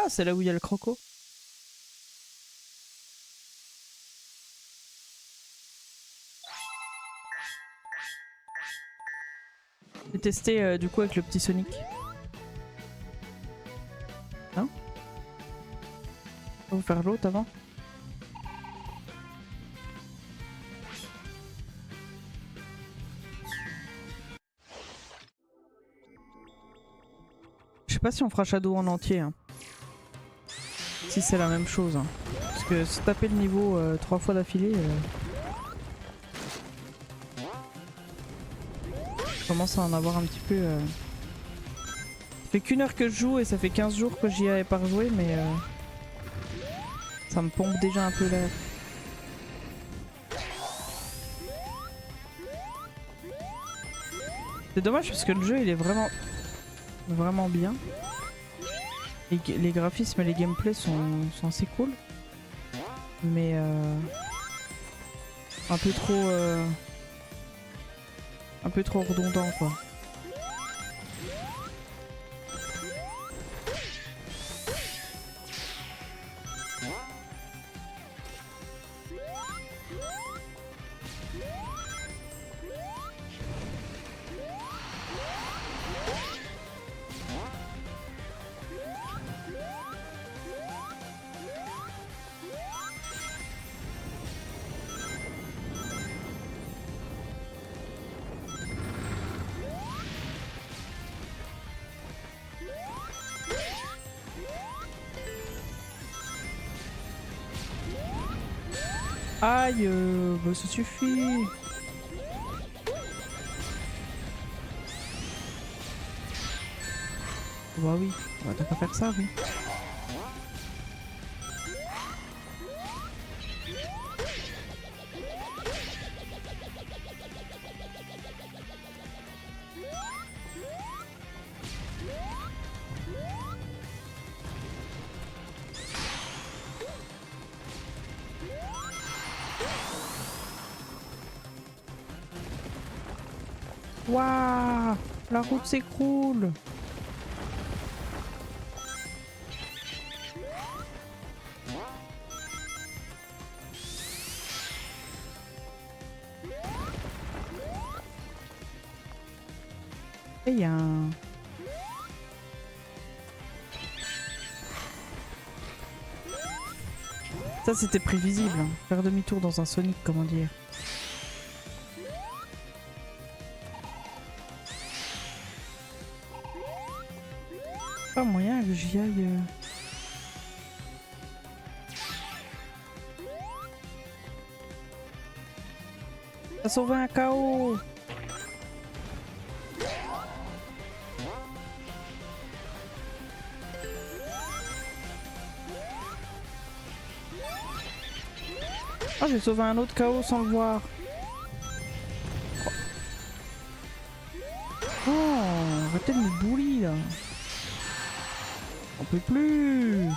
Ah, c'est là où il y a le croco. J'ai testé du coup avec le petit Sonic. Hein? On va faire l'autre avant. Je sais pas si on fera Shadow en entier. Hein. Si c'est la même chose. Hein. Parce que se taper le niveau 3 fois d'affilée... je commence à en avoir un petit peu... Ça fait qu'1 heure que je joue et ça fait 15 jours que j'y avais pas rejoué, mais... ça me pompe déjà un peu l'air. C'est dommage parce que le jeu il est vraiment bien. Les graphismes et les gameplays sont assez cool. Mais un peu trop redondant quoi. Aïe, bah ça suffit. Bah oui, bah, t'as qu'à faire ça, oui. Waouh, la route s'écroule. Et il y a un... Ça c'était prévisible, hein. Faire demi-tour dans un Sonic, comment dire. Pas moyen que j'y aille. Ça sauvé un chaos. Oh, j'ai sauvé un autre chaos sans le voir. Oh, arrêtez de me bully là. On peut plus.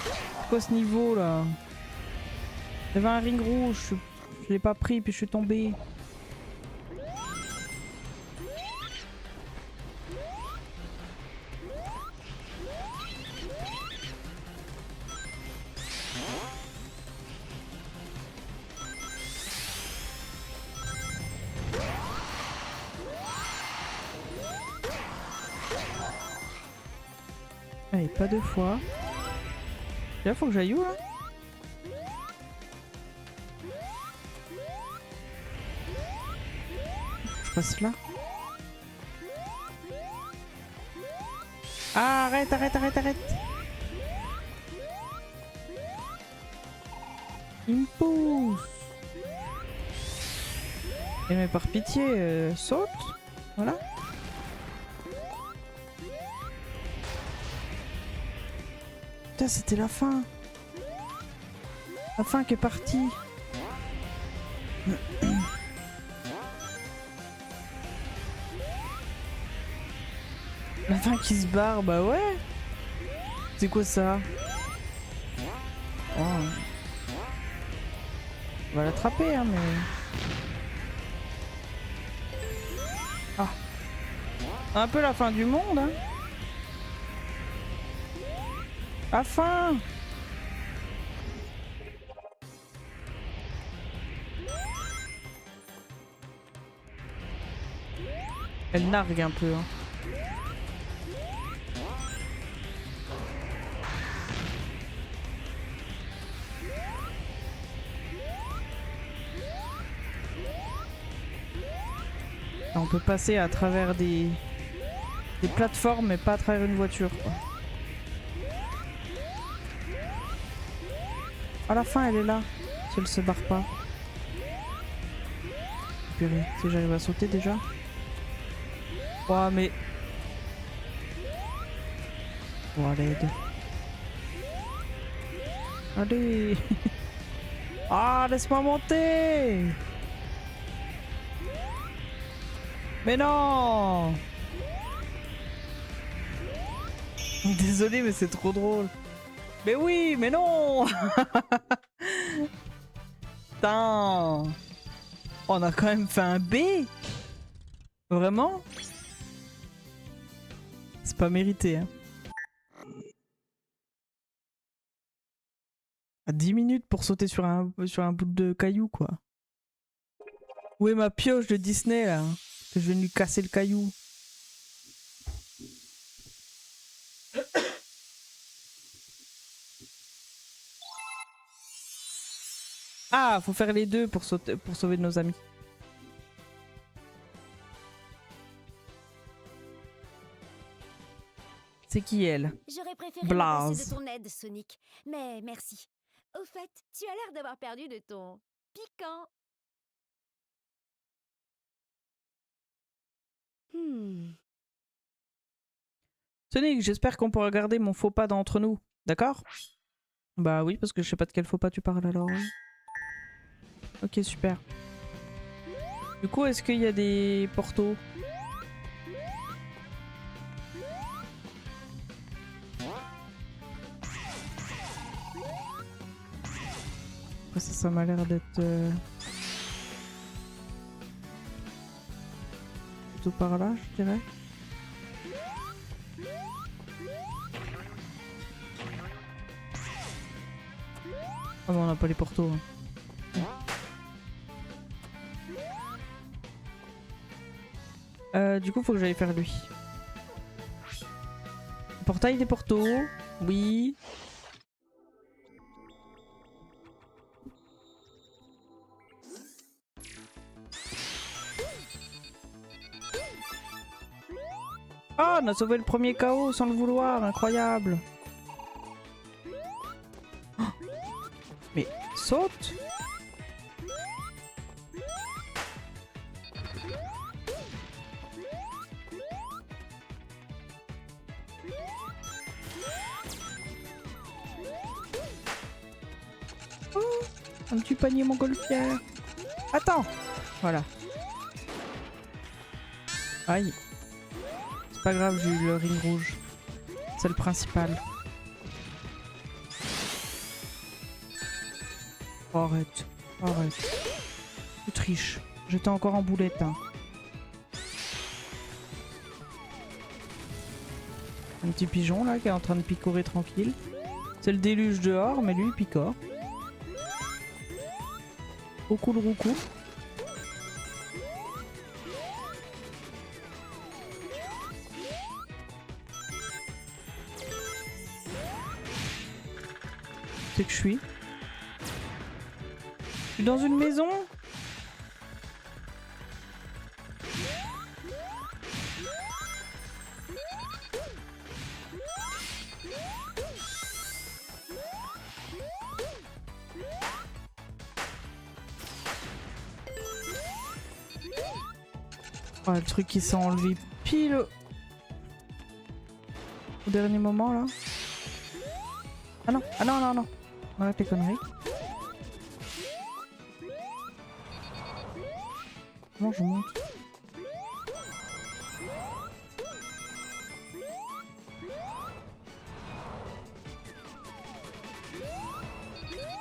C'est quoi ce niveau là? Il y avait un ring rouge, je l'ai pas pris puis je suis tombé. Allez, pas 2 fois. Là, faut que j'aille où là? Je passe là. Ah, arrête, arrête, arrête, arrête. Il me pousse. Et mais par pitié, saute. Voilà. Putain, c'était la fin. La fin qui est partie. La fin qui se barre, bah ouais. C'est quoi ça? Oh. On va l'attraper, hein, mais... Ah. Un peu la fin du monde, hein. Enfin. Elle nargue un peu. Hein. On peut passer à travers des plateformes, mais pas à travers une voiture. Quoi. À la fin, elle est là. Si elle se barre pas. Purée, si j'arrive à sauter déjà. Oh, mais... Oh, l'aide. Allez. Ah, laisse-moi monter. Mais non. Désolé, mais c'est trop drôle. Mais oui, mais non. Putain. On a quand même fait un B. Vraiment? C'est pas mérité, hein. À 10 minutes pour sauter sur un bout de caillou, quoi. Où est ma pioche de Disney, là? Que je vais lui casser le caillou. Ah, faut faire les deux pour sauver nos amis. C'est qui elle? J'aurais préféré Blaze. me passer de ton aide, Sonic, mais merci. Au fait, tu as l'air d'avoir perdu de ton piquant. Sonic, j'espère qu'on pourra garder mon faux pas d'entre nous. D'accord? Bah oui, parce que je sais pas de quel faux pas tu parles alors. Ok, super. Du coup, est-ce qu'il y a des portos? Ça m'a l'air d'être... plutôt par là, je dirais. Ah bon, on n'a pas les portos. Hein. Du coup, faut que j'aille faire lui. Portail des portos. Oui. Ah, on a sauvé le premier KO sans le vouloir. Incroyable. Oh. Mais saute. Oh, un petit panier montgolfière. Attends. Voilà. Aïe. C'est pas grave, j'ai eu le ring rouge. C'est le principal. Oh, arrête. Arrête. Tu triches. J'étais encore en boulette. Hein. Un petit pigeon là qui est en train de picorer tranquille. C'est le déluge dehors, mais lui il picore. Coucou le roucou. C'est que je suis. Je suis dans une maison. Oh, le truc qui s'est enlevé pile au dernier moment là. Ah non, ah non, non, non. On arrête les conneries. Comment je monte?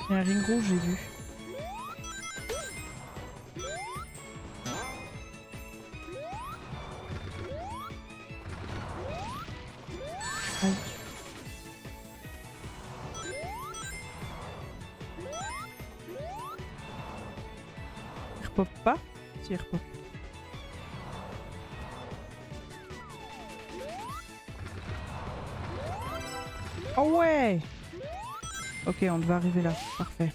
Il y a un ring rouge, j'ai vu. Aïe. repop pas. Si, il repop. Oh ouais! Ok, on devait arriver là. Parfait.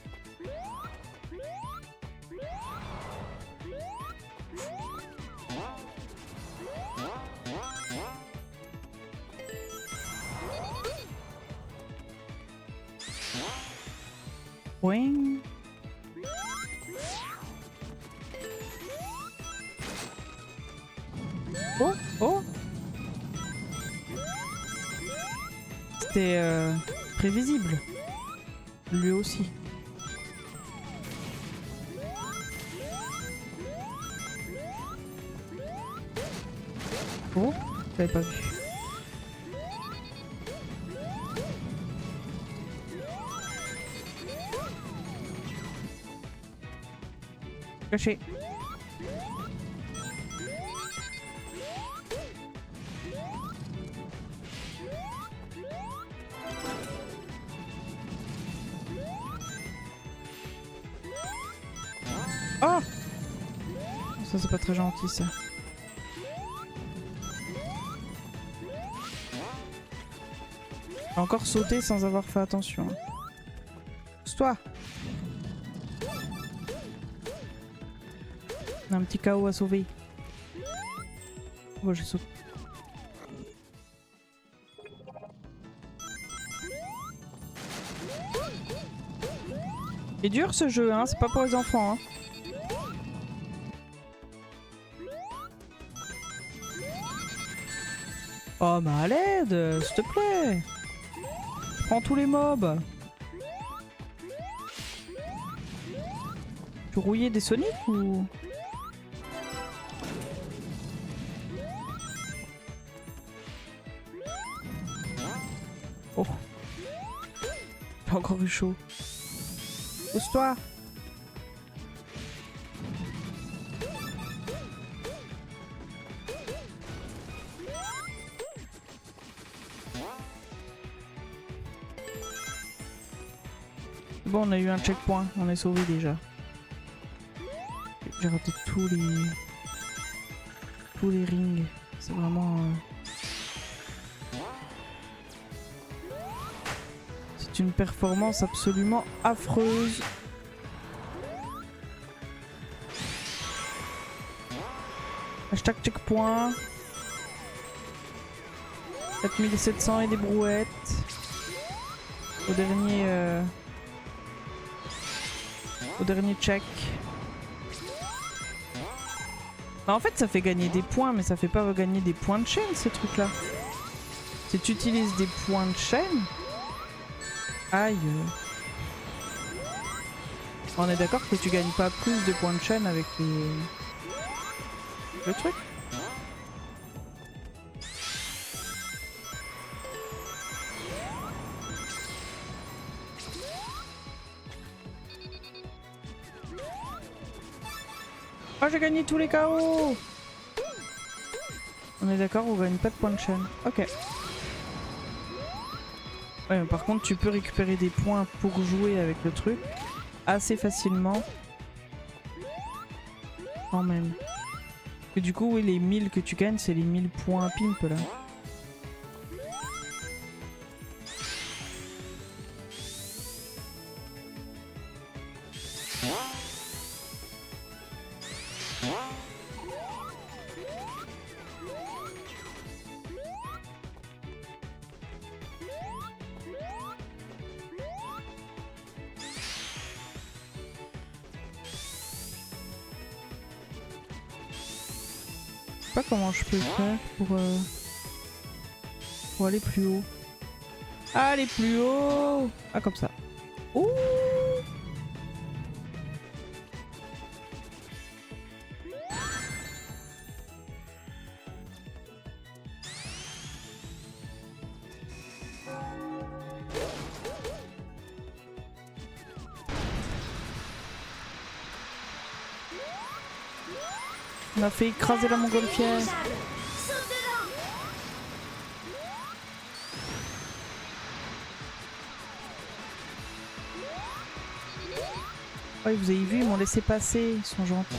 Boing. Oh, oh. C'était prévisible. Lui aussi. Oh, j'avais pas vu. Caché. Oh! Ça c'est pas très gentil ça. J'ai encore sauté sans avoir fait attention. Pousse-toi! On a un petit chaos à sauver. Oh, j'ai sauté. C'est dur ce jeu, hein, c'est pas pour les enfants. Hein. Oh, mais à l'aide, s'il te plaît. Prends tous les mobs. Tu rouillais des Sonic ou... Oh. J'ai encore eu chaud. Pousse-toi. Bon, on a eu un checkpoint, on est sauvé déjà. J'ai raté tous les rings. C'est vraiment... C'est une performance absolument affreuse. Hashtag checkpoint. 4700 et des brouettes. Au dernier check. Bah en fait ça fait gagner des points mais ça fait pas gagner des points de chaîne ces trucs là. Si tu utilises des points de chaîne. Aïe. On est d'accord que tu gagnes pas plus de points de chaîne avec le truc. Oh, j'ai gagné tous les KO. On est d'accord, on gagne pas de points de chaîne. Ok. Ouais, mais par contre, tu peux récupérer des points pour jouer avec le truc assez facilement. Quand même. Et du coup, oui, les 1000 que tu gagnes, c'est les 1000 points pimp là. Je sais pas comment je peux faire pour aller plus haut. Aller plus haut. Ah, comme ça. Ouh. On a fait écraser la montgolfière. Ouais, vous avez vu, ils m'ont laissé passer, ils sont gentils.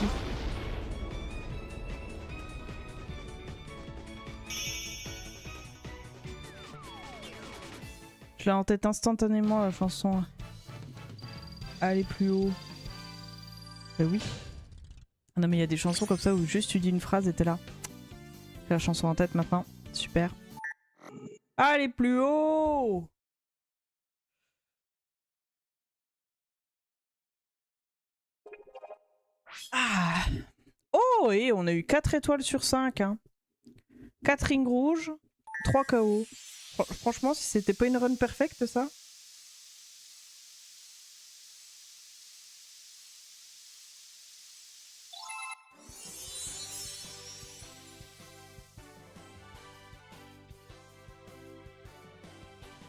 Je l'ai en tête instantanément la chanson. Aller plus haut. Bah oui. Non mais il y a des chansons comme ça où juste tu dis une phrase et t'es là. J'ai la chanson en tête maintenant. Super. Allez plus haut. Ah. Oh, et on a eu 4 étoiles sur 5. Hein. 4 rings rouges, 3 KO. Franchement, si c'était pas une run perfecte, ça.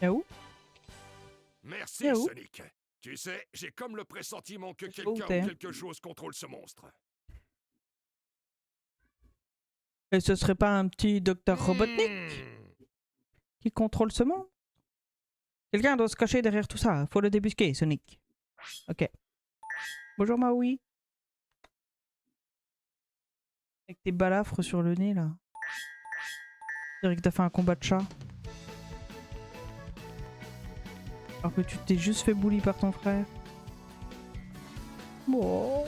Y'a où? Merci, Y'a où? Sonic. Tu sais, j'ai comme le pressentiment que Où quelqu'un t'es? ou quelque chose contrôle ce monstre. Et ce serait pas un petit docteur Robotnik qui contrôle ce monde? Quelqu'un doit se cacher derrière tout ça. Faut le débusquer, Sonic. Ok. Bonjour Maui. Avec tes balafres sur le nez là. Je dirais que t'as fait un combat de chat. Alors que tu t'es juste fait bully par ton frère. Bon.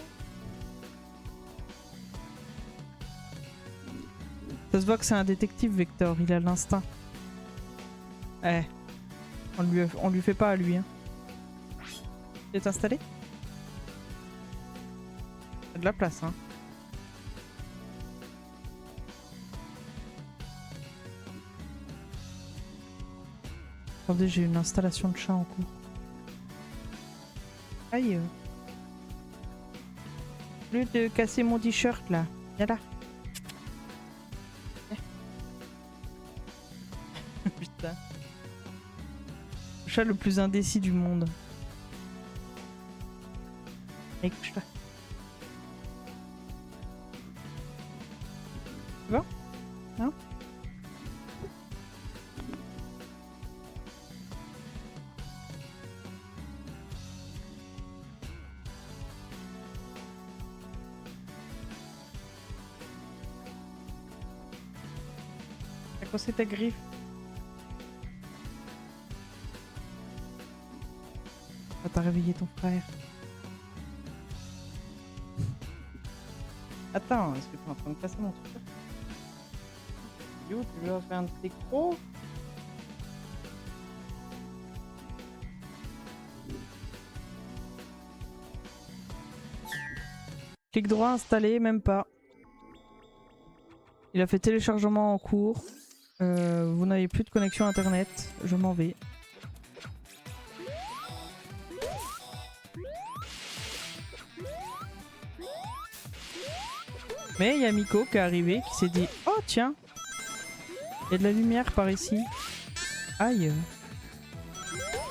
Ça se voit que c'est un détective, Vector. Il a l'instinct. Eh. On lui fait pas à lui. Hein. Tu es installé? T'as de la place, hein. Attendez, j'ai une installation de chat en cours. Aïe. Au lieu de casser mon t-shirt là. Viens là. Putain. Le chat le plus indécis du monde. Écoute-toi. Tu vois? Non? À quoi c'est ta griffe? Ah, t'as réveillé ton frère. Attends, est-ce que t'es en train de casser mon truc? Yo, tu lui as fait un petit croc? Clic droit installé, même pas. Il a fait téléchargement en cours. Vous n'avez plus de connexion internet. Je m'en vais. Mais il y a Miko qui est arrivé, qui s'est dit « Oh tiens, il y a de la lumière par ici. Aïe. »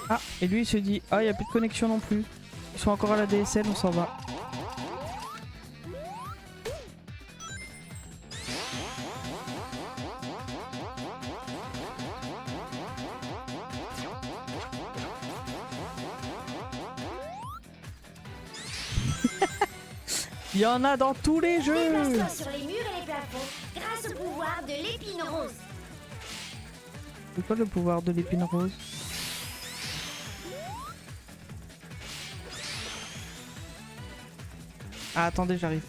Ah, et lui il se dit « Ah, il n'y a plus de connexion non plus. Ils sont encore à la DSL, on s'en va. » Il y en a dans tous les jeux. Déplace-toi sur les murs et les plafonds grâce au pouvoir de l'épine rose. C'est quoi le pouvoir de l'épine rose? Ah, attendez, j'arrive.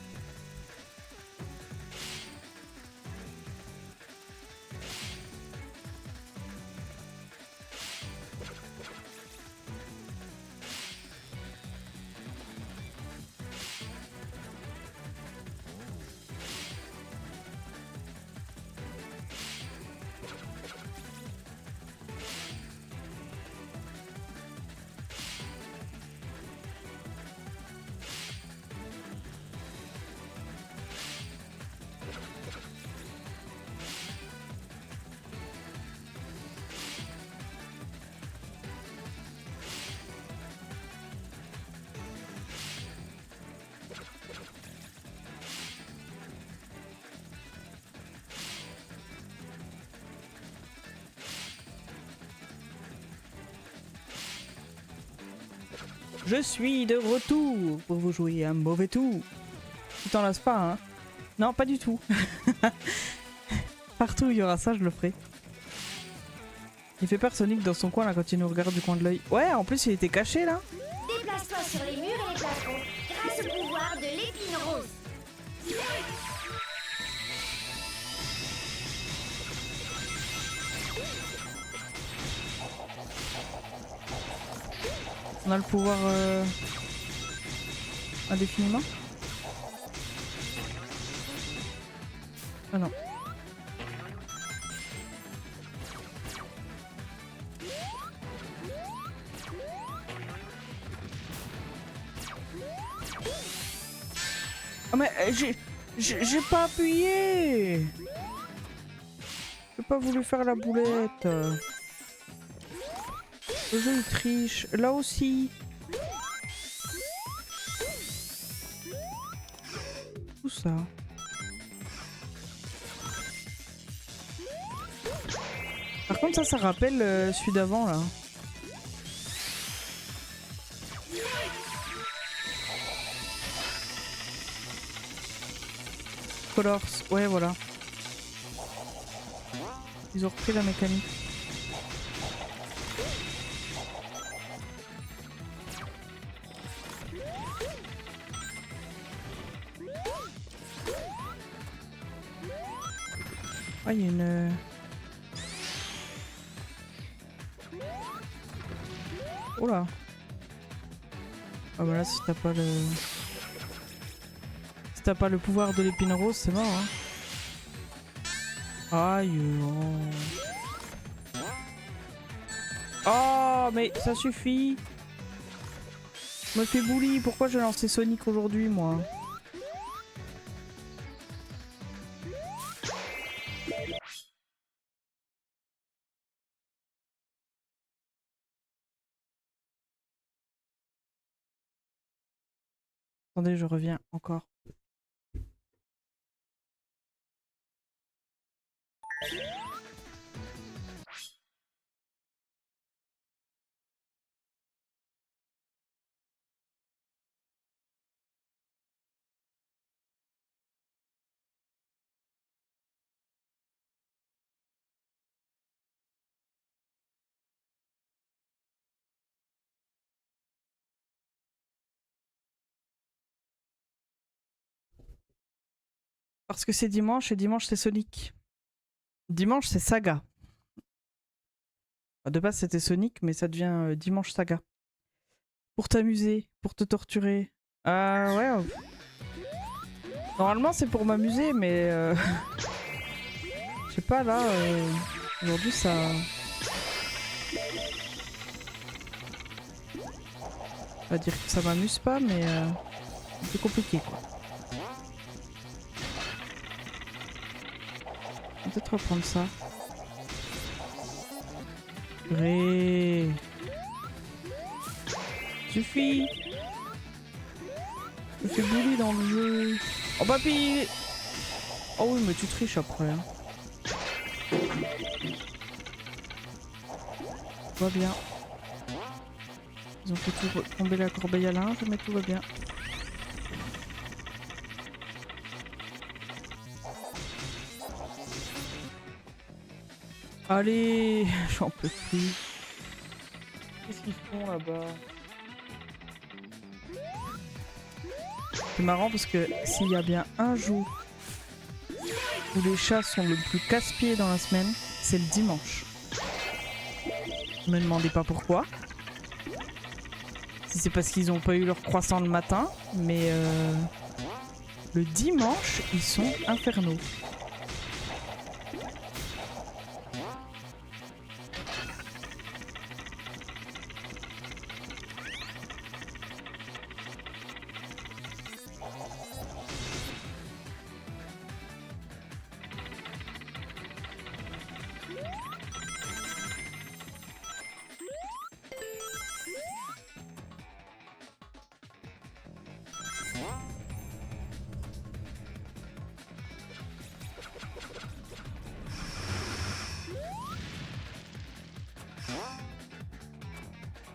Je suis de retour pour vous jouer un mauvais tour. Tu t'en lasses pas, hein? Non, pas du tout. Partout où il y aura ça, je le ferai. Il fait peur Sonic dans son coin là quand il nous regarde du coin de l'œil. Ouais, en plus il était caché là. Déplace-toi sur les murs et les plafonds grâce au pouvoir de l'épine rose. On a le pouvoir indéfiniment. Ah non. Ah mais j'ai pas appuyé. J'ai pas voulu faire la boulette. Le jeu il triche. Là aussi. Tout ça. Par contre ça rappelle celui d'avant là. Colors, ouais voilà. Ils ont repris la mécanique. Ah, il y a une... Oh là. Ah bah là si t'as pas le... Si t'as pas le pouvoir de l'épine rose, c'est mort hein. Aïe oh. Oh mais ça suffit. Je me fais bully, pourquoi j'ai lancé Sonic aujourd'hui moi? Attendez, je reviens encore. Parce que c'est dimanche et dimanche c'est Sonic. Dimanche c'est Saga. De base c'était Sonic mais ça devient dimanche Saga. Pour t'amuser, pour te torturer. Ouais. Normalement c'est pour m'amuser mais... Je sais pas là... Aujourd'hui ça... On va dire que ça m'amuse pas mais... C'est compliqué quoi. On va peut-être reprendre ça. Ré. Suffit. Je me fais bully dans le jeu. Oh papy. Oh oui mais tu triches après. Hein. Tout va bien. Ils ont fait tout tomber la corbeille à linge mais tout va bien. Allez, j'en peux plus. Qu'est-ce qu'ils font là-bas? C'est marrant parce que s'il y a bien un jour où les chats sont le plus casse-pieds dans la semaine, c'est le dimanche. Ne me demandez pas pourquoi. Si c'est parce qu'ils n'ont pas eu leur croissant le matin, mais le dimanche, ils sont infernaux.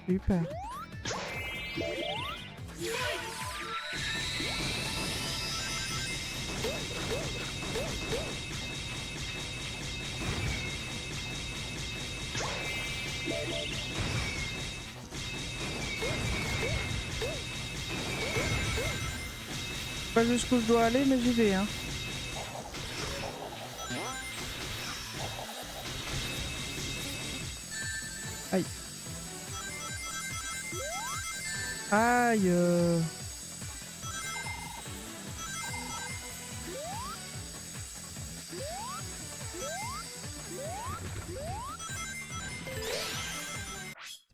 Super. Pas jusqu'où je dois aller, mais j'y vais, hein. Aïe. Aïe.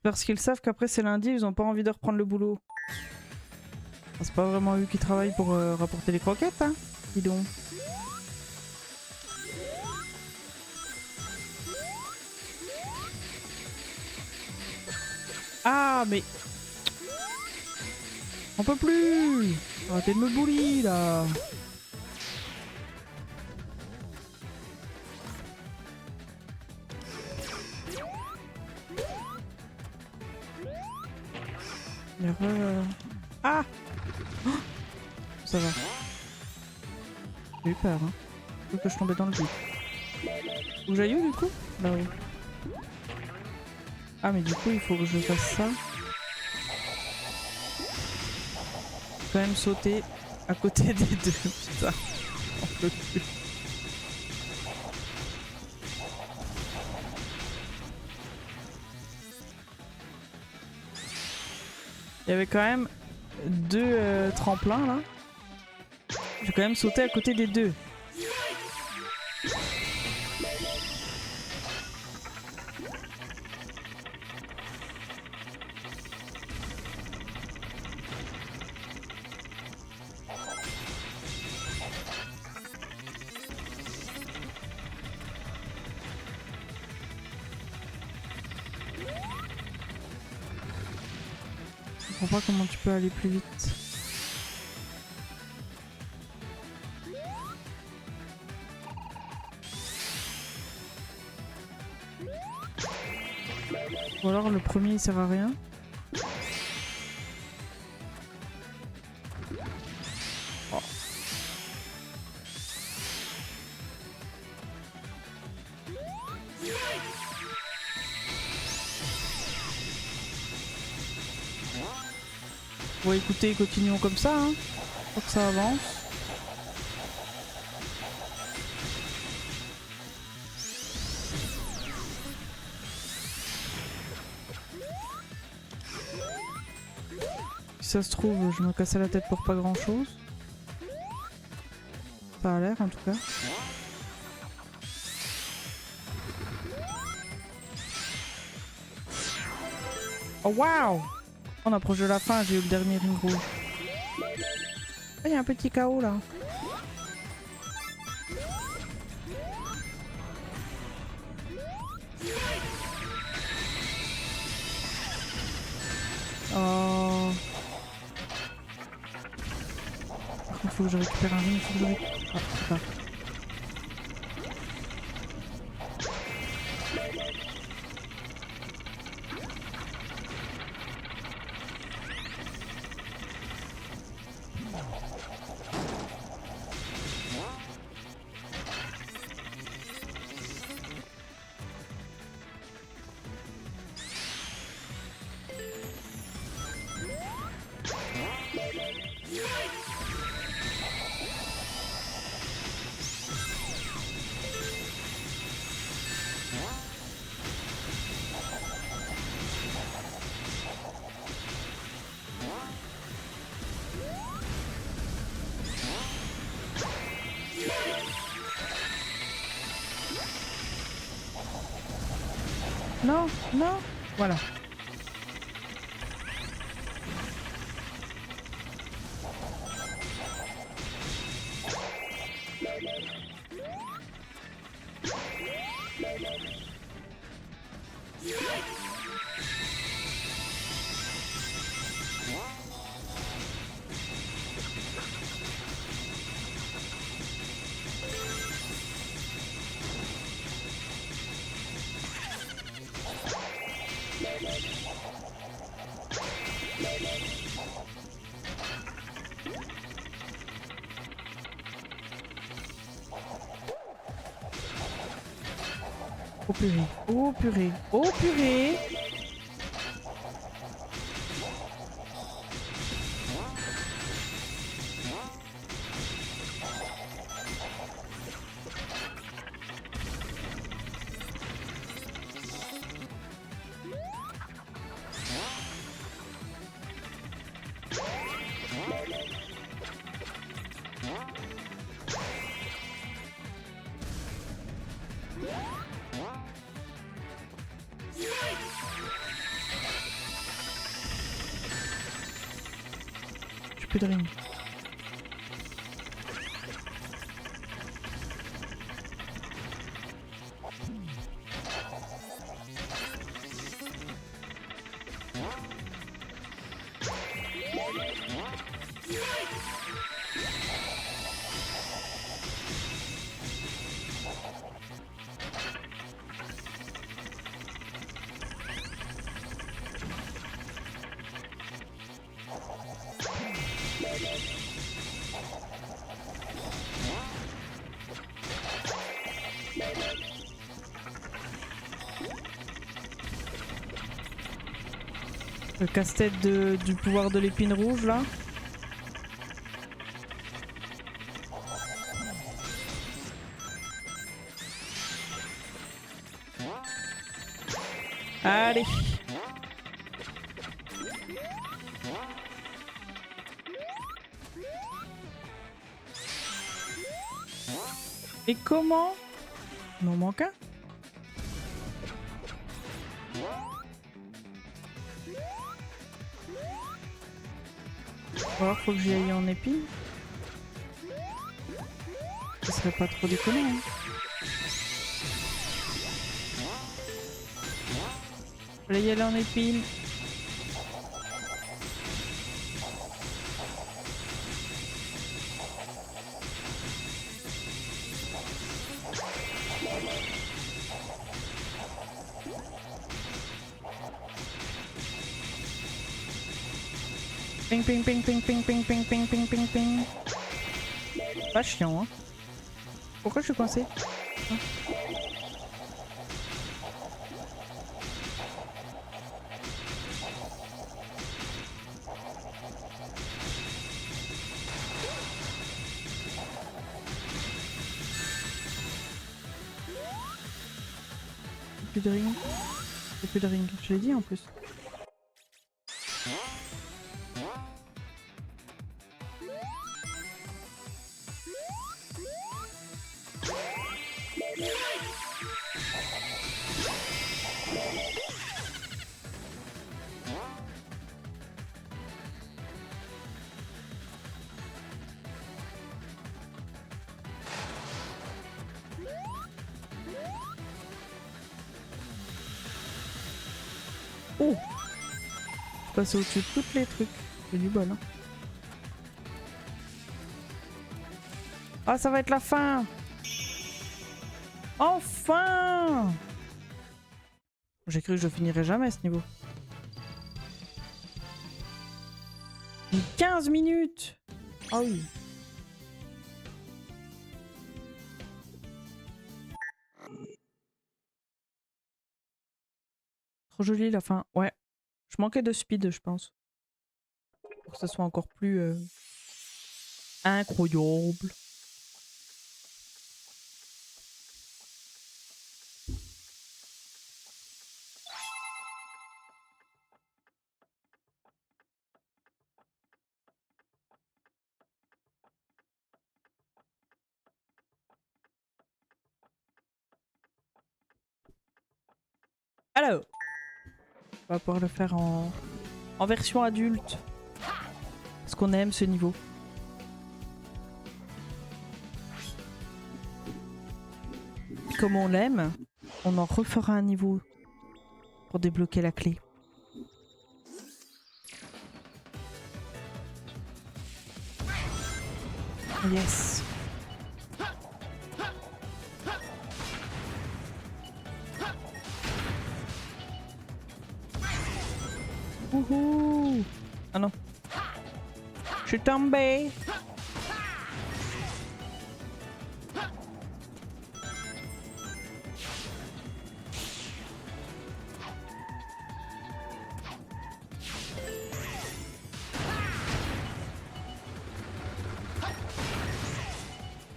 Parce qu'ils savent qu'après c'est lundi, ils ont pas envie de reprendre le boulot. C'est pas vraiment eux qui travaillent pour rapporter les croquettes, hein. Dis donc. Ah, mais... On peut plus. Arrêtez de me bully, là. Ah, oh, ça va. J'ai eu peur, hein. Faut que je tombais dans le vide. Où j'aille où, du coup? Là-haut. Ah, mais du coup, il faut que je fasse ça. Quand même sauter à côté des deux. Putain, on peut plus. Il y avait quand même deux tremplins là. J'ai quand même sauté à côté des deux. Je comprends pas comment tu peux aller plus vite. Ou alors le premier il sert à rien. Oh. Bon écoutez, continuons comme ça, hein. Faut que ça avance. Si ça se trouve, je me cassais la tête pour pas grand chose. Ça a l'air en tout cas. Oh waouh! On approche de la fin, j'ai eu le dernier ring rouge. Il y a un petit chaos là. Oh. Par contre, il faut que je récupère un ring, il faut que je récupère... Ah, c'est pas. Non, non, voilà. Oh purée, oh purée, oh purée. J'ai plus de ring. Le casse-tête du pouvoir de l'épine rouge là. Allez. Et comment? Il m'en manque un. Alors faut que j'y aille en épine. Ce serait pas trop déconnant. Hein. Je vais y aller en épine. Ping ping ping ping ping ping ping ping ping ping ping. Pas chiant hein. Pourquoi je suis coincé hein? Plus de ring. J'ai plus de ring, je l'ai dit en plus. Oh! Je passe au-dessus de tous les trucs. J'ai du bol. Hein. Ah, ça va être la fin! Enfin! J'ai cru que je finirais jamais ce niveau. 15 minutes! Ah oui. Trop joli la fin. Ouais. Je manquais de speed, je pense. Pour que ça soit encore plus incroyable. Alors, on va pouvoir le faire en version adulte. Parce qu'on aime ce niveau. Comme on l'aime, on en refera un niveau pour débloquer la clé. Yes. Wouhou. Ah non. Je suis tombée.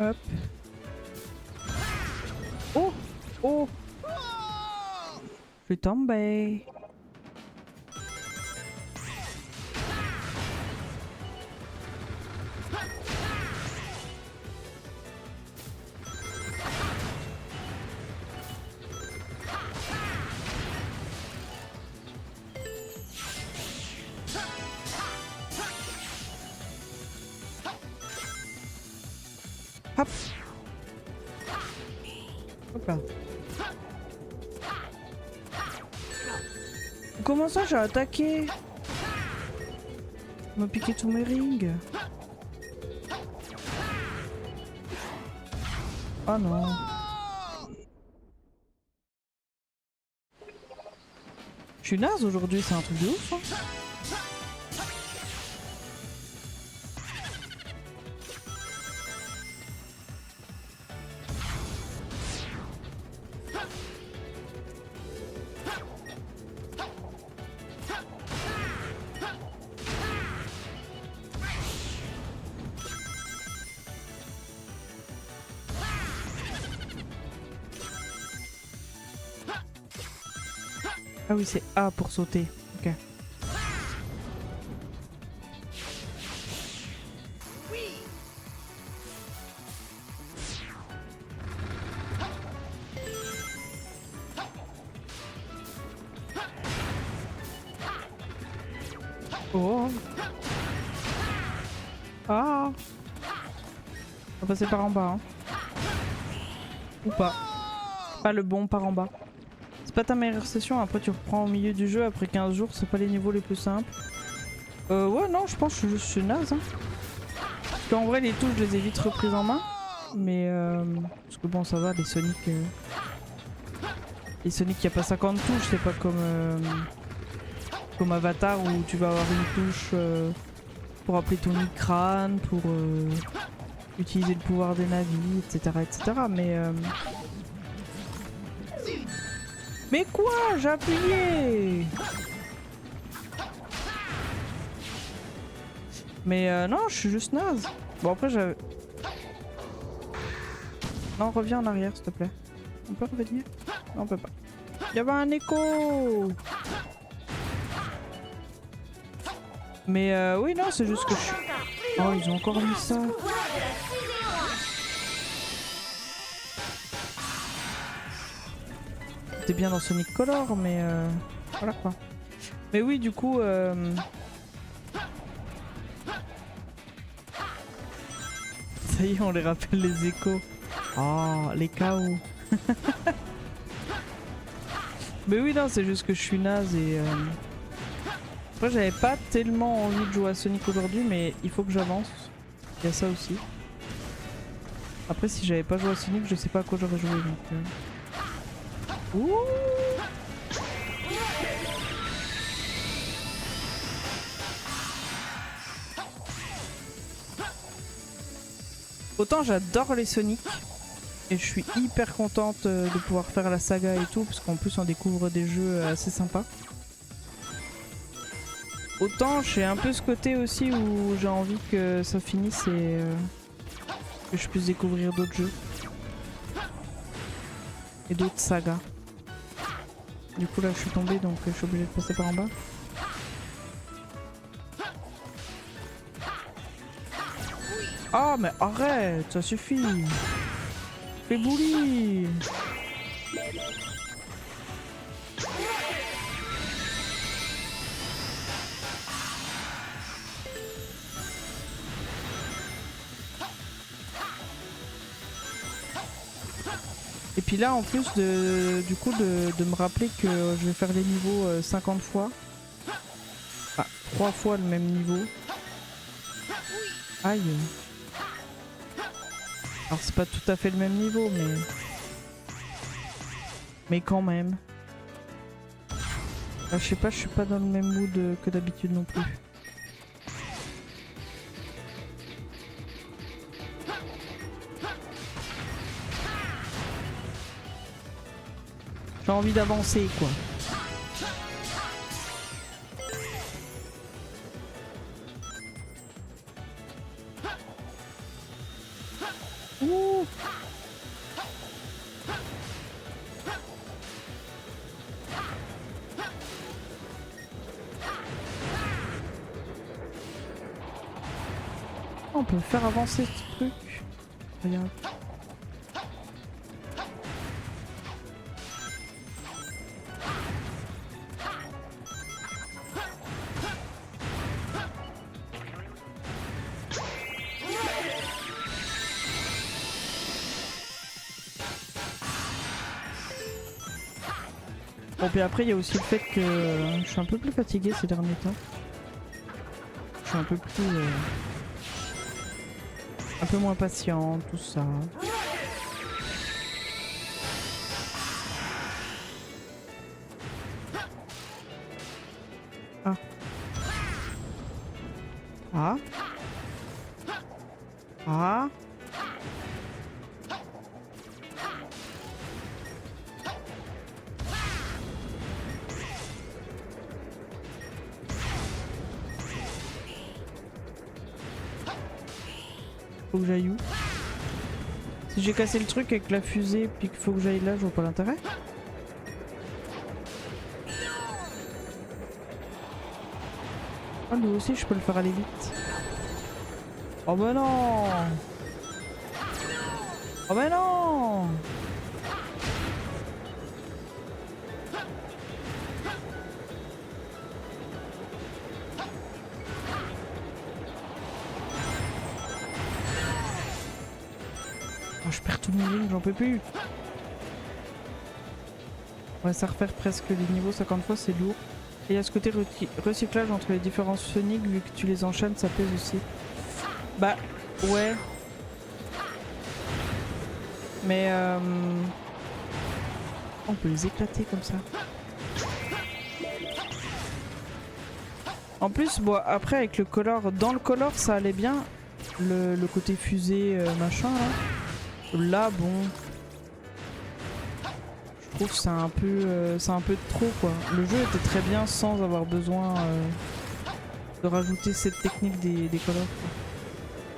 Hop. Oh! Oh! Je suis tombée. Hop. Hop là. Comment ça j'ai attaqué? Il m'a piqué tous mes rings. Oh non. Je suis naze aujourd'hui, c'est un truc de ouf. Hein. Ah oui, c'est A pour sauter. Ok. Oh. Ah. On va passer par en bas. Hein. Ou pas. Pas le bon par en bas. C'est pas ta meilleure session, après tu reprends au milieu du jeu après 15 jours, c'est pas les niveaux les plus simples. Ouais non, je pense que je suis naze. Hein. Parce qu'en vrai les touches je les ai vite reprises en main. Mais parce que bon ça va, les Sonic... Les Sonic y a pas 50 touches, c'est pas comme... Comme Avatar où tu vas avoir une touche pour appeler ton crâne, pour utiliser le pouvoir des navis, etc. etc. Mais quoi? J'ai appuyé! Mais non, je suis juste naze. Bon après j'avais... Non, reviens en arrière s'il te plaît. On peut revenir? Non, on peut pas. Il y avait un écho! Mais oui, non, c'est juste que je suis... Oh, ils ont encore mis ça. C'était bien dans Sonic Color, mais voilà quoi. Mais oui, du coup... Ça y est, on les rappelle les échos. Oh, les chaos. Mais oui, non, c'est juste que je suis naze et... Après, j'avais pas tellement envie de jouer à Sonic aujourd'hui, mais il faut que j'avance. Il y a ça aussi. Après, si j'avais pas joué à Sonic, je sais pas à quoi j'aurais joué. Donc, Ouh. Autant j'adore les Sonic et je suis hyper contente de pouvoir faire la saga et tout, parce qu'en plus on découvre des jeux assez sympas. Autant j'ai un peu ce côté aussi où j'ai envie que ça finisse et que je puisse découvrir d'autres jeux et d'autres sagas. Du coup là je suis tombée donc je suis obligée de passer par en bas. Ah mais arrête, ça suffit. Fais bouli. Et puis là en plus du coup de me rappeler que je vais faire les niveaux 50 fois. Enfin 3 fois le même niveau. Aïe. Alors c'est pas tout à fait le même niveau mais quand même. Là, je sais pas, je suis pas dans le même mood que d'habitude non plus. J'ai envie d'avancer quoi. Ouh. Ouh. On peut faire avancer ce truc. Regarde. Bon, puis après, il y a aussi le fait que je suis un peu plus fatiguée ces derniers temps. Je suis un peu plus... un peu moins patiente, tout ça. Ah. Ah. Ah. Faut que j'aille où? Si j'ai cassé le truc avec la fusée puis qu'il faut que j'aille là, je vois pas l'intérêt. Ah, lui aussi je peux le faire aller vite. Oh bah non! Oh bah non! Oh, je perds tout mon ligne, j'en peux plus. On va ça refaire presque les niveaux 50 fois, c'est lourd. Et il y a ce côté recyclage entre les différents Sonic, vu que tu les enchaînes, ça pèse aussi. Bah, ouais. Mais on peut les éclater comme ça. En plus, bon, après avec le color, dans le color ça allait bien. Le côté fusée machin là. Là, bon. Je trouve que c'est un peu trop quoi. Le jeu était très bien sans avoir besoin de rajouter cette technique des colors.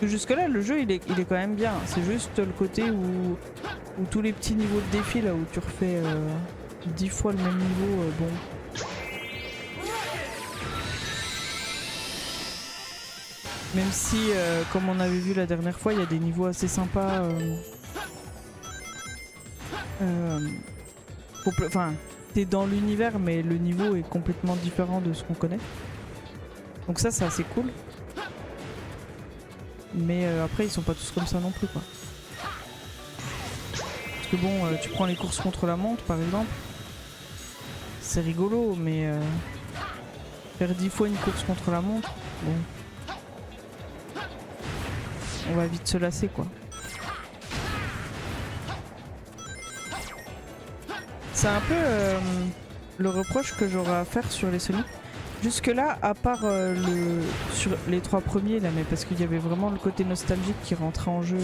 Jusque là le jeu il est quand même bien. C'est juste le côté où tous les petits niveaux de défi là où tu refais 10 fois le même niveau, bon. Même si comme on avait vu la dernière fois il y a des niveaux assez sympas. Enfin, t'es dans l'univers mais le niveau est complètement différent de ce qu'on connaît. Donc ça c'est assez cool. Mais après ils sont pas tous comme ça non plus quoi. Parce que bon, tu prends les courses contre la montre par exemple. C'est rigolo mais faire 10 fois une course contre la montre, bon. On va vite se lasser quoi. C'est un peu le reproche que j'aurais à faire sur les Sonic. Jusque là, à part sur les 3 premiers là, mais parce qu'il y avait vraiment le côté nostalgique qui rentrait en jeu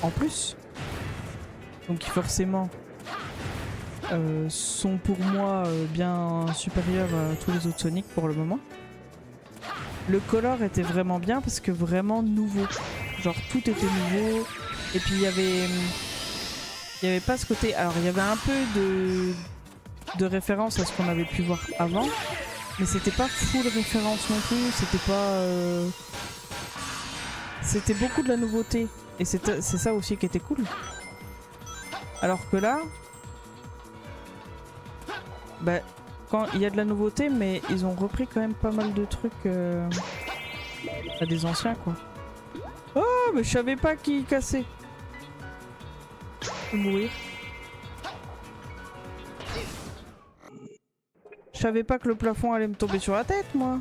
en plus. Donc qui forcément sont pour moi bien supérieurs à tous les autres Sonic pour le moment. Le color était vraiment bien parce que vraiment nouveau. Genre tout était nouveau. Et puis il y avait pas ce côté... Alors il y avait un peu de référence à ce qu'on avait pu voir avant. Mais c'était pas full référence non plus. C'était pas... C'était beaucoup de la nouveauté. Et c'est ça aussi qui était cool. Alors que là... Bah... Quand il y a de la nouveauté, mais ils ont repris quand même pas mal de trucs à des anciens quoi. Oh, mais je savais pas qui cassait. Je vais mourir. Je savais pas que le plafond allait me tomber sur la tête, moi.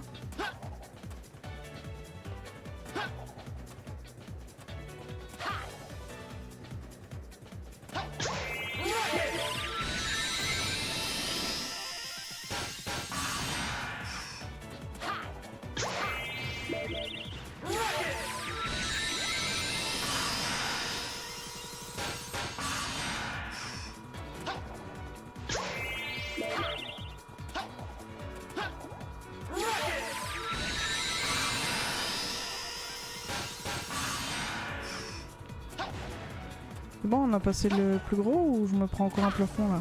C'est bon, on a passé le plus gros ou je me prends encore un plafond là?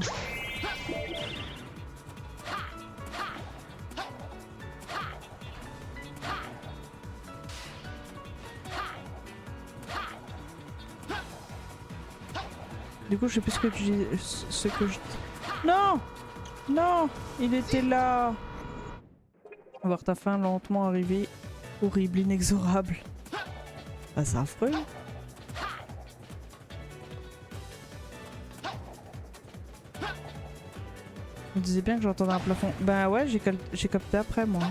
Du coup, je sais plus ce que tu dis. Ce que je... Non! Non! Il était là! Voir ta fin lentement arriver. Horrible, inexorable. Ah, c'est affreux. On disait bien que j'entendais un plafond. Bah ouais, j'ai capté après moi.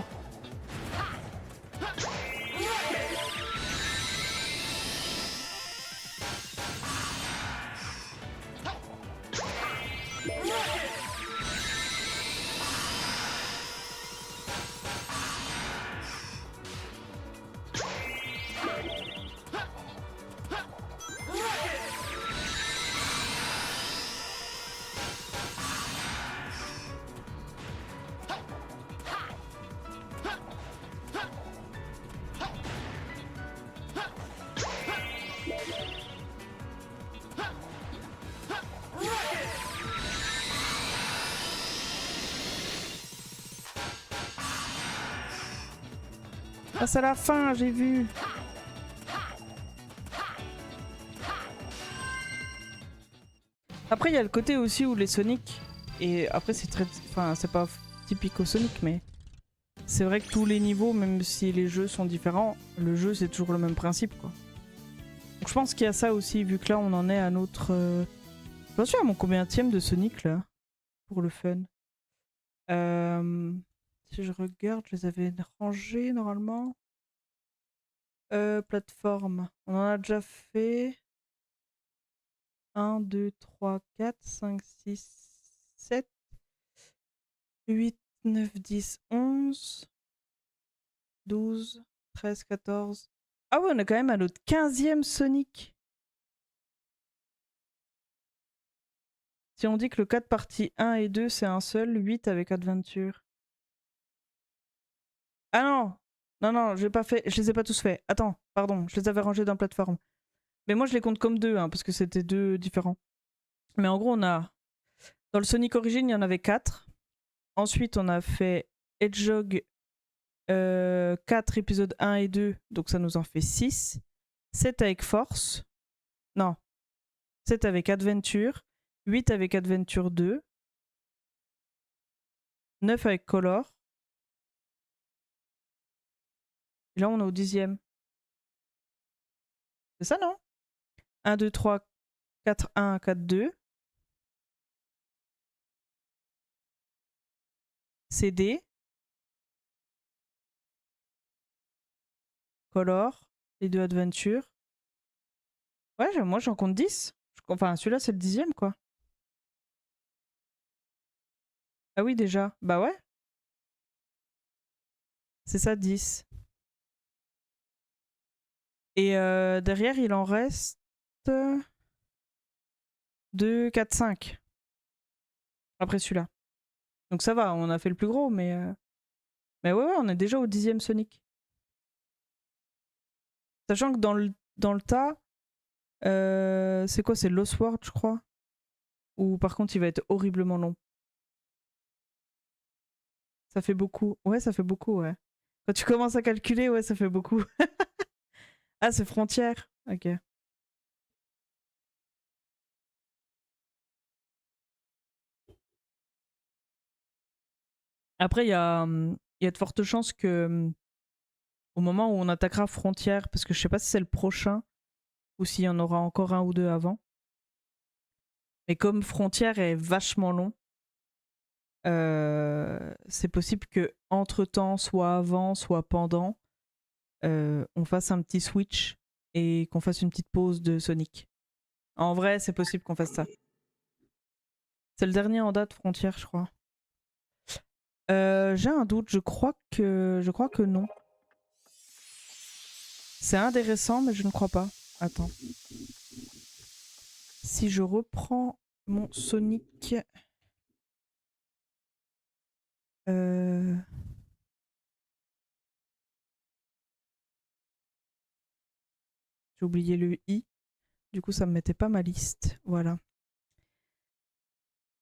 Ah, c'est la fin, j'ai vu. Après, il y a le côté aussi où les Sonic, et après c'est très... Enfin, c'est pas typique au Sonic, mais c'est vrai que tous les niveaux, même si les jeux sont différents, le jeu c'est toujours le même principe, quoi. Donc je pense qu'il y a ça aussi, vu que là on en est à notre... Je suis à mon combienième de Sonic, là, pour le fun. Si je regarde, je les avais rangés, normalement. Plateforme. On en a déjà fait... 1, 2, 3, 4, 5, 6, 7, 8, 9, 10, 11, 12, 13, 14. Ah ouais, on est quand même à notre 15e Sonic. Si on dit que le 4 partie 1 et 2 c'est un seul, 8 avec Adventure. Ah non! Non, non, j'ai pas fait, je les ai pas tous faits. Attends, pardon, je les avais rangés dans plateforme. Mais moi je les compte comme deux, hein, parce que c'était deux différents. Mais en gros, on a... Dans le Sonic Origin, il y en avait 4. Ensuite, on a fait Hedgehog 4 épisodes 1 et 2, donc ça nous en fait 6. 7 avec Force. Non. 7 avec Adventure. 8 avec Adventure 2. 9 avec Color. Et là, on est au 10e. C'est ça, non? 1, 2, 3, 4, 1, 4, 2. CD. Color. Les deux Adventure. Ouais, moi j'en compte 10. Enfin, celui-là, c'est le 10e, quoi. Ah oui, déjà. Bah ouais. C'est ça, 10. Et derrière, il en reste 2, 4, 5. Après celui-là. Donc ça va, on a fait le plus gros, mais ouais, on est déjà au 10e Sonic. Sachant que dans le tas, c'est quoi? C'est Lost World, je crois. Ou par contre, il va être horriblement long. Ça fait beaucoup. Ouais, ça fait beaucoup, ouais. Quand tu commences à calculer, ouais, ça fait beaucoup. Ah, c'est Frontière. Ok. Après, il y a de fortes chances que au moment où on attaquera Frontière, parce que je sais pas si c'est le prochain ou s'il y en aura encore un ou deux avant. Mais comme Frontière est vachement long, c'est possible que entre temps, soit avant, soit pendant, on fasse un petit switch et qu'on fasse une petite pause de Sonic. En vrai, c'est possible qu'on fasse ça. C'est le dernier en date, Frontière, je crois. J'ai un doute, je crois que non. C'est un des récents, mais je ne crois pas. Attends. Si je reprends mon Sonic... J'ai oublié le i. Du coup, ça me mettait pas ma liste. Voilà.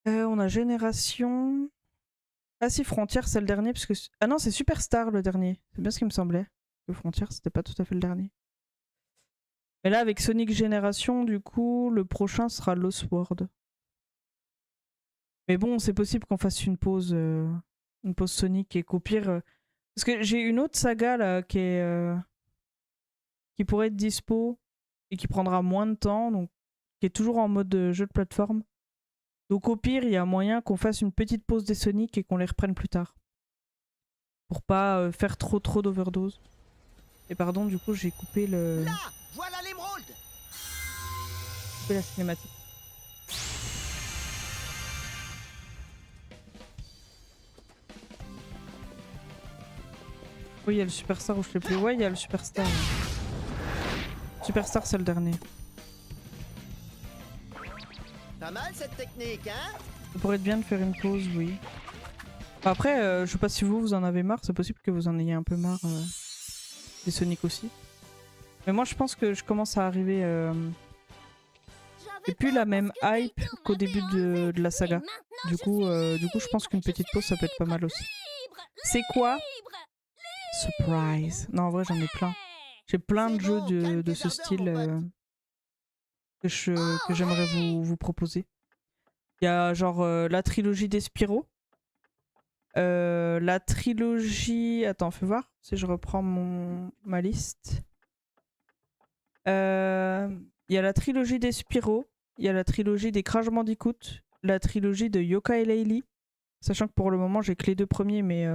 On a Génération. Ah si, Frontier, c'est le dernier. Parce que... Ah non, c'est Superstar le dernier. C'est bien ce qui me semblait. Que Frontier, c'était pas tout à fait le dernier. Mais là, avec Sonic Génération, du coup, le prochain sera Lost World. Mais bon, c'est possible qu'on fasse une pause Sonic et qu'au pire... Parce que j'ai une autre saga là qui pourrait être dispo et qui prendra moins de temps, donc qui est toujours en mode jeu de plateforme. Donc au pire, il y a moyen qu'on fasse une petite pause des Sonic et qu'on les reprenne plus tard. Pour pas faire trop d'overdose. Et pardon, du coup, j'ai coupé le... Là, voilà l'émeraude. Coupé la cinématique. Oui, il y a le Superstar où je l'ai plus. Ouais, il y a le Superstar. Superstar, c'est le dernier. Pas mal cette technique, hein? Ça pourrait être bien de faire une pause, oui. Après, je sais pas si vous en avez marre. C'est possible que vous en ayez un peu marre des Sonic aussi. Mais moi, je pense que je commence à arriver... C'est plus la même hype qu'au début de la saga. Du coup, je pense qu'une petite pause, ça peut être pas mal aussi. C'est quoi? Surprise. Non, en vrai, j'en ai plein. J'ai plein de jeux de ce style que j'aimerais vous proposer. Il y a genre la trilogie des Spyro. La trilogie... Attends, fais voir si je reprends ma liste. Il y a la trilogie des Spyro. Il y a la trilogie des Crash Bandicoot. La trilogie de Yooka-Laylee. Sachant que pour le moment, j'ai que les deux premiers, mais...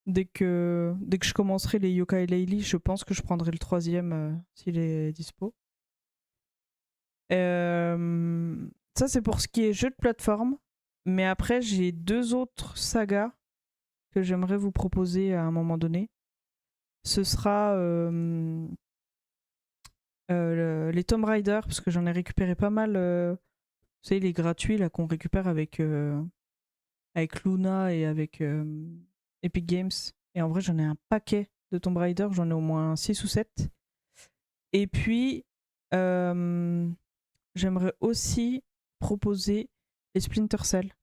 Dès que je commencerai les Yooka-Laylee, je pense que je prendrai le troisième s'il est dispo. Ça, c'est pour ce qui est jeu de plateforme. Mais après, j'ai deux autres sagas que j'aimerais vous proposer à un moment donné. Ce sera les Tomb Raider, parce que j'en ai récupéré pas mal. Vous savez, les gratuits là qu'on récupère avec Luna et avec Epic Games. Et en vrai, j'en ai un paquet de Tomb Raider. J'en ai au moins 6 ou 7. Et puis, j'aimerais aussi proposer les Splinter Cell.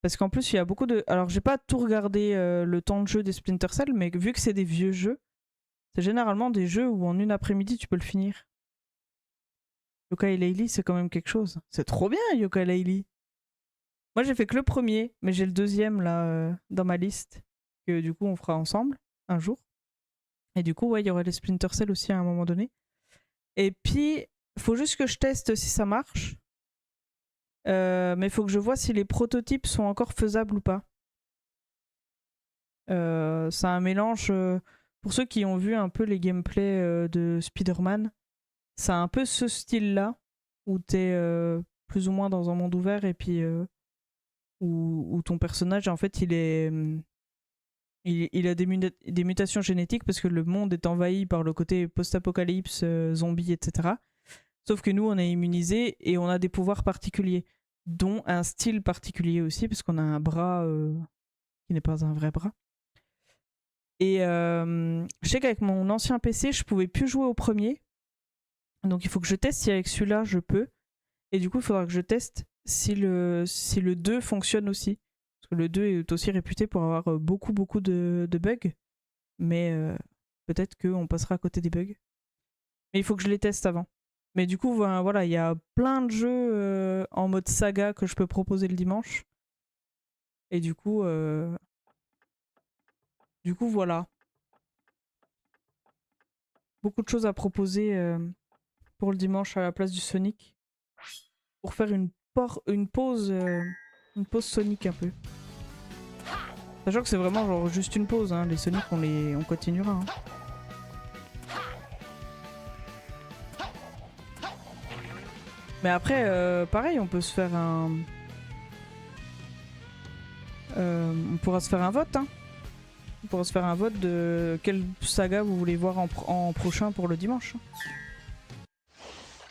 Parce qu'en plus, il y a beaucoup de... Alors, j'ai pas tout regardé le temps de jeu des Splinter Cell, mais vu que c'est des vieux jeux, c'est généralement des jeux où en une après-midi, tu peux le finir. Yooka-Laylee, c'est quand même quelque chose. C'est trop bien, Yooka-Laylee. Moi, j'ai fait que le premier, mais j'ai le deuxième là dans ma liste que du coup on fera ensemble un jour. Et du coup, ouais, il y aura les Splinter Cell aussi à un moment donné. Et puis, faut juste que je teste si ça marche. Mais il faut que je vois si les prototypes sont encore faisables ou pas. C'est un mélange. Pour ceux qui ont vu un peu les gameplays de Spider-Man, c'est un peu ce style-là où t'es plus ou moins dans un monde ouvert et puis où ton personnage, en fait, il a des mutations génétiques parce que le monde est envahi par le côté post-apocalypse, zombie, etc. Sauf que nous, on est immunisés et on a des pouvoirs particuliers, dont un style particulier aussi, parce qu'on a un bras qui n'est pas un vrai bras. Et je sais qu'avec mon ancien PC, je pouvais plus jouer au premier. Donc il faut que je teste si avec celui-là, je peux. Et du coup, il faudra que je teste si le 2 fonctionne aussi. Parce que le 2 est aussi réputé pour avoir beaucoup de bugs. Mais peut-être qu'on passera à côté des bugs. Mais il faut que je les teste avant. Mais du coup, voilà, il y a plein de jeux en mode saga que je peux proposer le dimanche. Et du coup, voilà. Beaucoup de choses à proposer pour le dimanche à la place du Sonic. Pour faire une pause Sonic un peu. Sachant que c'est vraiment genre juste une pause, hein. Les Sonic on continuera. Hein. Mais après, pareil, on peut se faire on pourra se faire un vote. Hein. On pourra se faire un vote de quelle saga vous voulez voir en prochain pour le dimanche.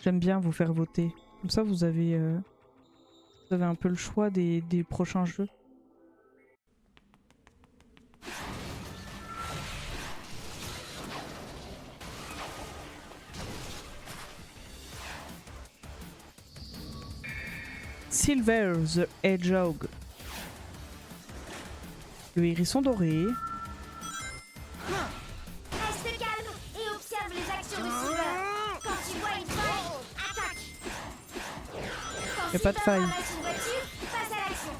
J'aime bien vous faire voter. Comme ça, vous avez un peu le choix des prochains jeux. Silver the Hedgehog. Le hérisson doré. Reste calme et observe les actions de Silver. Quand tu vois une faille, attaque. Quand Y a pas de Silver faille. ramasse une voiture, passe à l'action.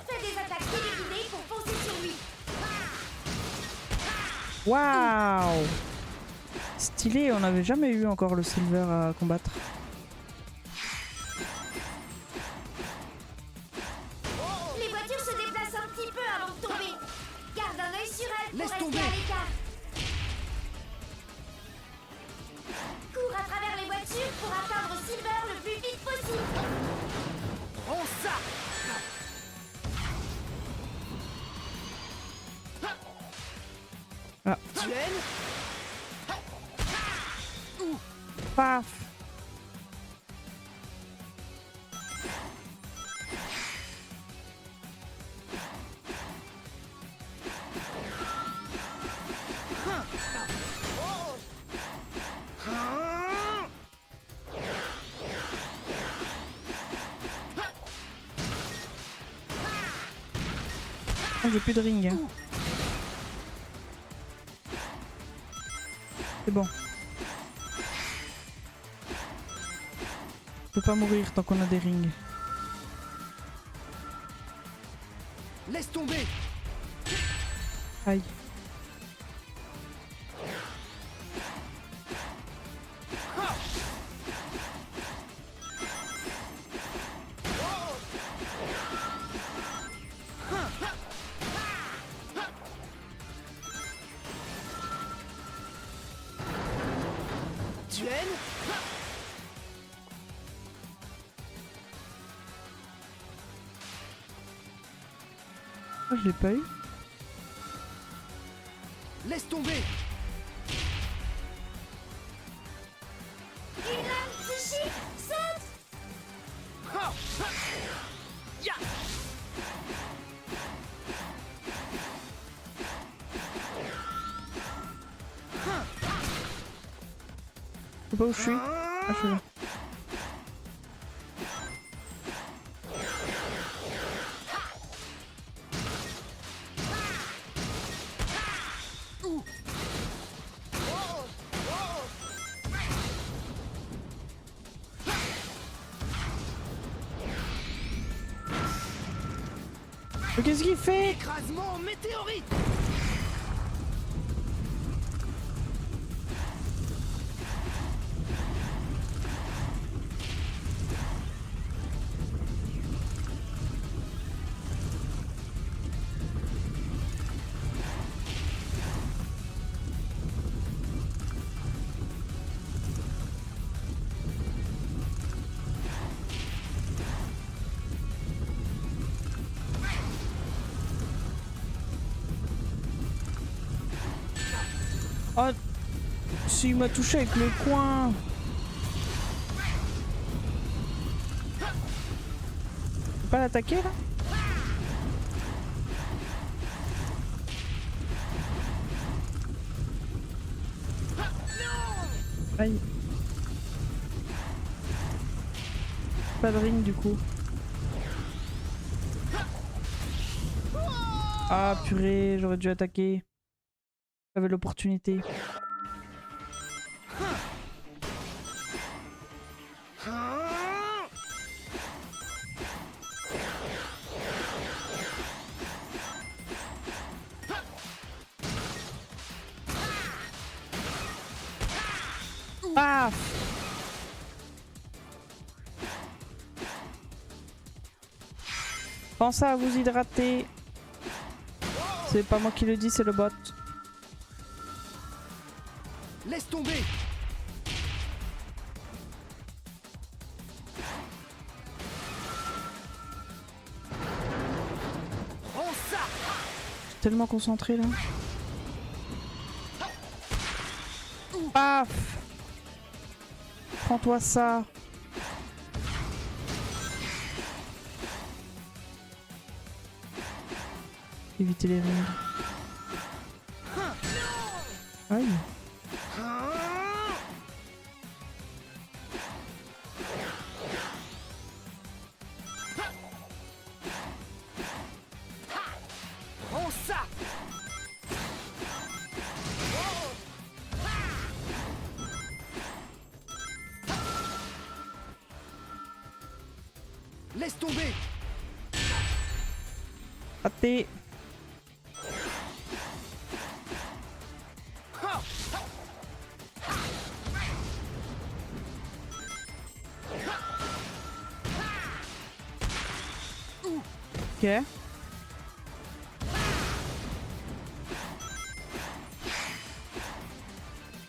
Fais des attaques téléguidées pour foncer sur lui. Waouh! Stylé, on n'avait jamais eu encore le Silver à combattre. Les voitures se déplacent un petit peu avant de tomber. Garde un œil sur elles pour Laisse rester tomber. à l'écart. Cours à travers les voitures pour atteindre Silver le plus vite possible. Prends ça. Ah. Tienne. Paf! Oh, j'ai plus de ring. Hein. C'est bon. On peut pas mourir tant qu'on a des rings. Laisse tomber. Aïe. Tienne. Oh, je l'ai pas eu. Laisse tomber. Une lame psychique, saute. Ha. Ya. Je sais pas où je suis. Ah, je suis là. Mais qu'est-ce qu'il fait? Écrasement météorite. Oh, s'il m'a touché avec le coin. Je peux pas l'attaquer là? Aïe. Pas de ring du coup. Ah purée, j'aurais dû attaquer. J'avais l'opportunité. Paf! Pensez à vous hydrater. C'est pas moi qui le dis, c'est le bot. Laisse tomber. Prends ça. Je suis tellement concentré là. Paf! Prends-toi ça. Éviter les rings. Aïe. Laisse tomber. Raté. Ha. Ok.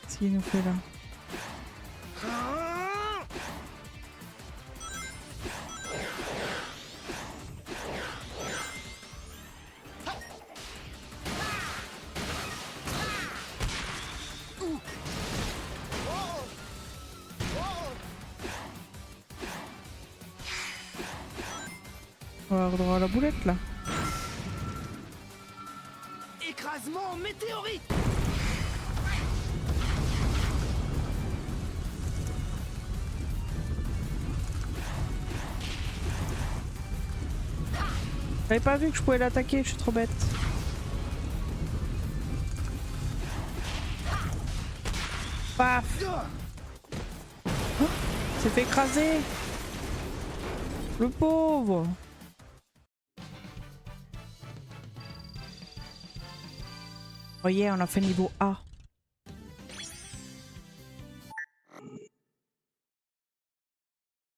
Qu'est-ce qu'il nous fait là? On va avoir droit à la boulette là. Écrasement météorite. J'avais pas vu que je pouvais l'attaquer, je suis trop bête. Paf! Oh, s'est fait écraser! Le pauvre! Oh yeah, on a fait niveau A.